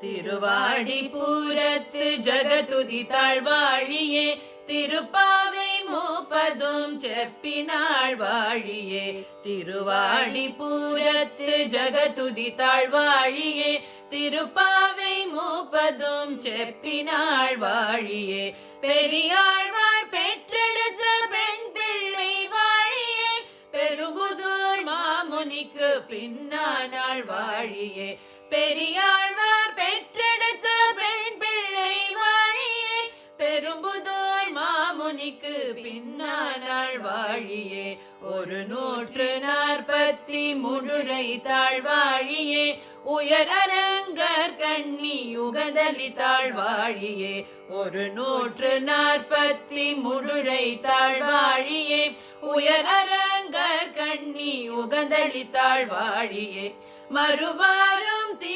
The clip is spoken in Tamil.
திருவாடிபுரத்து ஜகதுதித்தாள் வாழியே, திருப்பாவை மூப்பதும் செப்பினாள் வாழியே. திருவாடிபுரத்து ஜகதுதித்தாள் வாழியே, திருப்பாவை மூப்பதும் செப்பினாள் வாழியே. பெரியாழ்வார் பெற்றெடுத்த பெண் பிள்ளை வாழியே, பெரும்புதூர் மாமுனிக்கு பின்னானாள் வாழியே. பெரியாழ்வார் பெற்றெடுத்த பெண் பிள்ளை வாழியே, பெரும்புதூர் மாமுனிக்கு பின்னானாள் வாழியே. 143 தாழ்வாழியே, உயரரங்கர் கண்ணி உகந்தளித்தாள் வாழியே. 143 தாழ்வாழியே, உயரரங்கர் கண்ணி உகந்தளித்தாள் வாழியே. மறுவாரும்